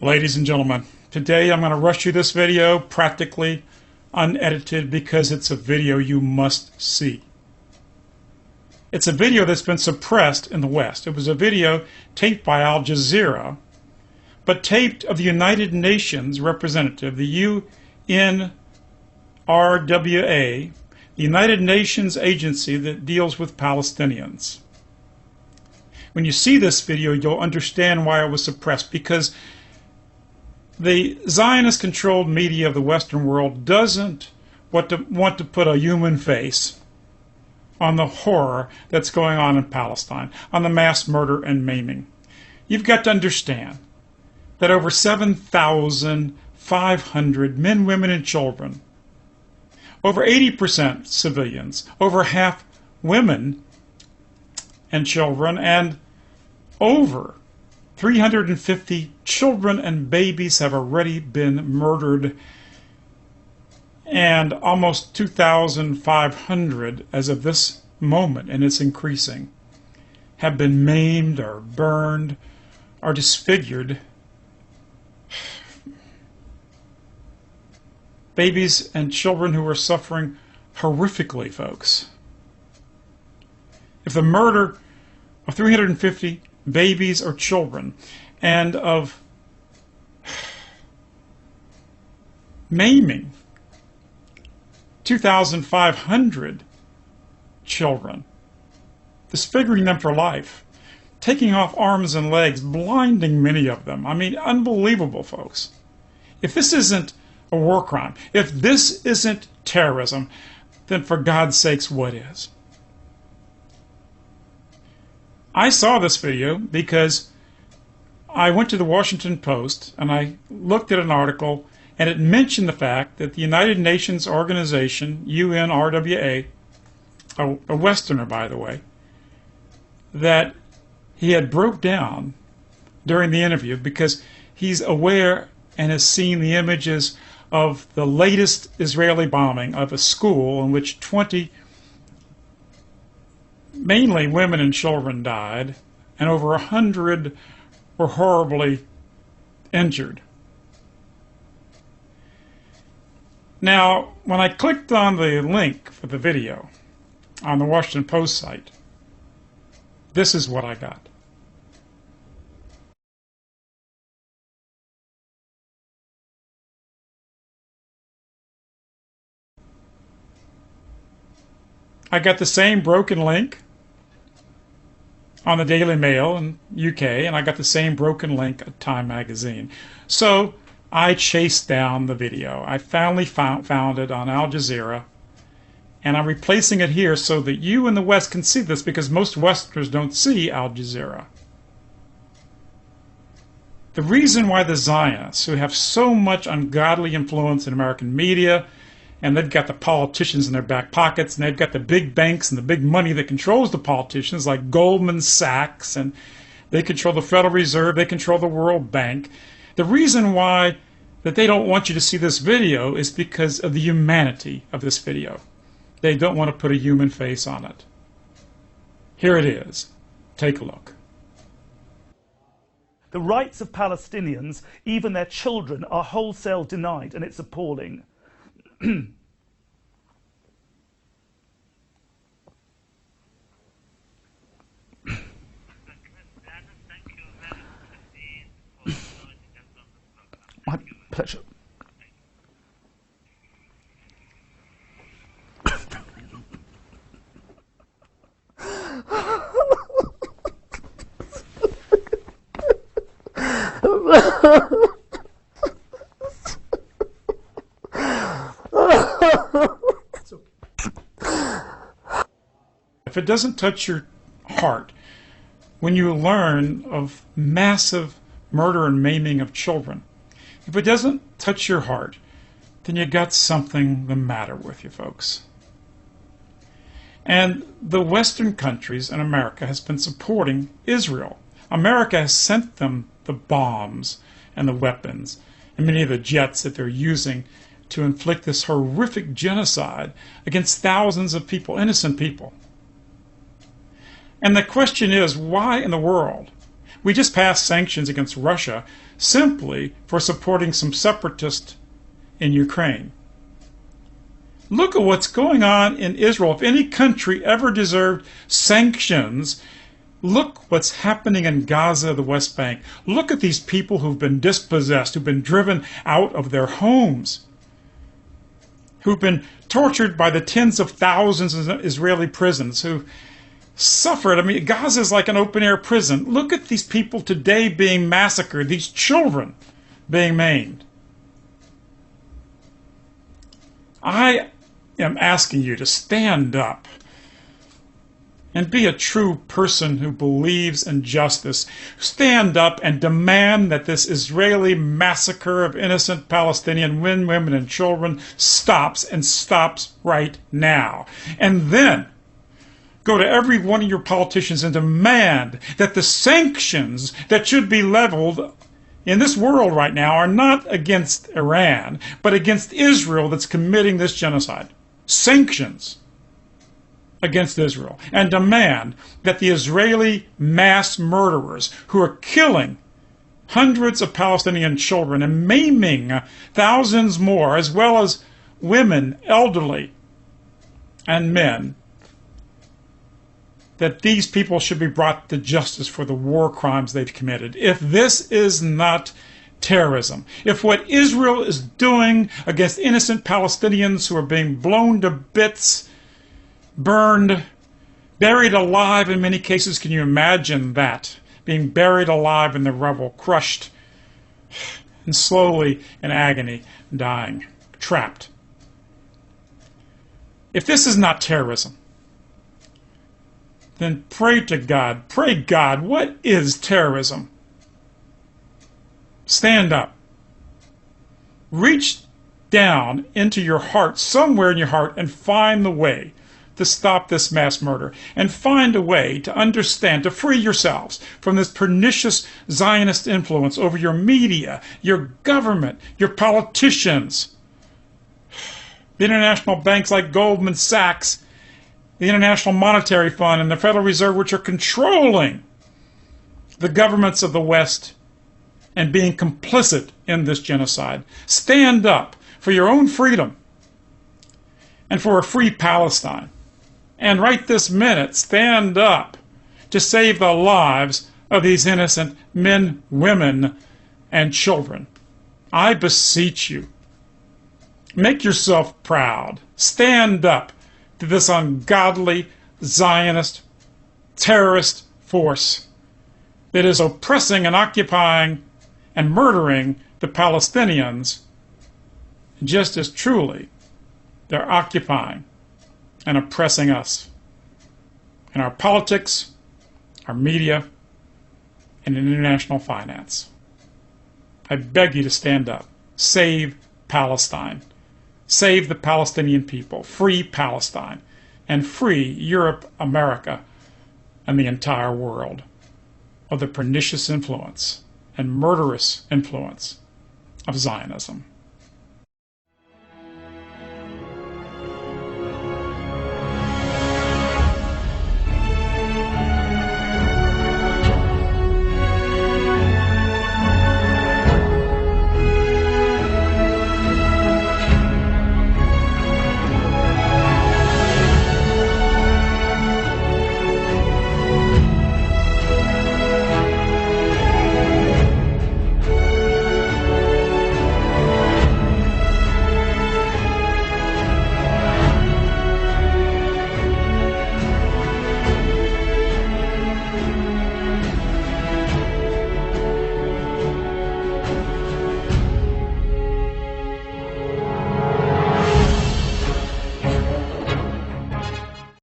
Ladies and gentlemen, today I'm going to rush you this video practically unedited because it's a video you must see. It's a video that's been suppressed in the West. It was a video taped by Al Jazeera, but taped of the United Nations representative, the UNRWA, the United Nations agency that deals with Palestinians. When you see this video, you'll understand why it was suppressed, because the Zionist-controlled media of the Western world doesn't want to put a human face on the horror that's going on in Palestine, on the mass murder and maiming. You've got to understand that over 7,500 men, women, and children, over 80% civilians, over half women and children, and over 350 children and babies have already been murdered, and almost 2,500 as of this moment, and it's increasing, have been maimed or burned or disfigured. Babies and children who are suffering horrifically, folks. If the murder of 350 babies or children, and of maiming 2,500 children, disfiguring them for life, taking off arms and legs, blinding many of them. I mean, unbelievable, folks. If this isn't a war crime, if this isn't terrorism, then for God's sakes, what is? I saw this video because I went to the Washington Post and I looked at an article, and it mentioned the fact that the United Nations organization, UNRWA, a Westerner by the way, that he had broke down during the interview because he's aware and has seen the images of the latest Israeli bombing of a school in which 20 mainly women and children died, and over 100 were horribly injured. Now, when I clicked on the link for the video on the Washington Post site, this is what I got. I got the same broken link on the Daily Mail in UK, and I got the same broken link at Time magazine. So I chased down the video. I finally found it on Al Jazeera, and I'm replacing it here so that you in the West can see this, because most Westerners don't see Al Jazeera. The reason why the Zionists, who have so much ungodly influence in American media, and they've got the politicians in their back pockets, and they've got the big banks and the big money that controls the politicians, like Goldman Sachs, and they control the Federal Reserve, they control the World Bank. The reason why that they don't want you to see this video is because of the humanity of this video. They don't want to put a human face on it. Here it is. Take a look. The rights of Palestinians, even their children, are wholesale denied, and it's appalling. My pleasure. If it doesn't touch your heart when you learn of massive murder and maiming of children, if it doesn't touch your heart, then you got something the matter with you, folks. And the Western countries and America has been supporting Israel. America has sent them the bombs and the weapons and many of the jets that they're using to inflict this horrific genocide against thousands of people, innocent people. And the question is, why in the world We just passed sanctions against Russia simply for supporting some separatists in Ukraine. Look at what's going on in Israel. If any country ever deserved sanctions, look what's happening in Gaza, the West Bank. Look at these people who've been dispossessed, who've been driven out of their homes, who've been tortured by the tens of thousands in Israeli prisons, who suffered. I mean, Gaza is like an open-air prison. Look at these people today being massacred, these children being maimed. I am asking you to stand up and be a true person who believes in justice. Stand up and demand that this Israeli massacre of innocent Palestinian men, women, and children stops, and stops right now. And then go to every one of your politicians and demand that the sanctions that should be leveled in this world right now are not against Iran, but against Israel that's committing this genocide. Sanctions against Israel. And demand that the Israeli mass murderers who are killing hundreds of Palestinian children and maiming thousands more, as well as women, elderly, and men, that these people should be brought to justice for the war crimes they've committed. If this is not terrorism, if what Israel is doing against innocent Palestinians who are being blown to bits, burned, buried alive in many cases, can you imagine that? Being buried alive in the rubble, crushed, and slowly in agony, dying, trapped. If this is not terrorism, then pray to God. Pray God, what is terrorism? Stand up. Reach down into your heart, somewhere in your heart, and find the way to stop this mass murder. And find a way to understand, to free yourselves from this pernicious Zionist influence over your media, your government, your politicians, the international banks like Goldman Sachs, the International Monetary Fund, and the Federal Reserve, which are controlling the governments of the West and being complicit in this genocide. Stand up for your own freedom and for a free Palestine. And right this minute, stand up to save the lives of these innocent men, women, and children. I beseech you, make yourself proud. Stand up to this ungodly Zionist terrorist force that is oppressing and occupying and murdering the Palestinians just as truly they're occupying and oppressing us in our politics, our media, and in international finance. I beg you to stand up. Save Palestine. Save the Palestinian people. Free Palestine. And free Europe, America, and the entire world of the pernicious influence and murderous influence of Zionism.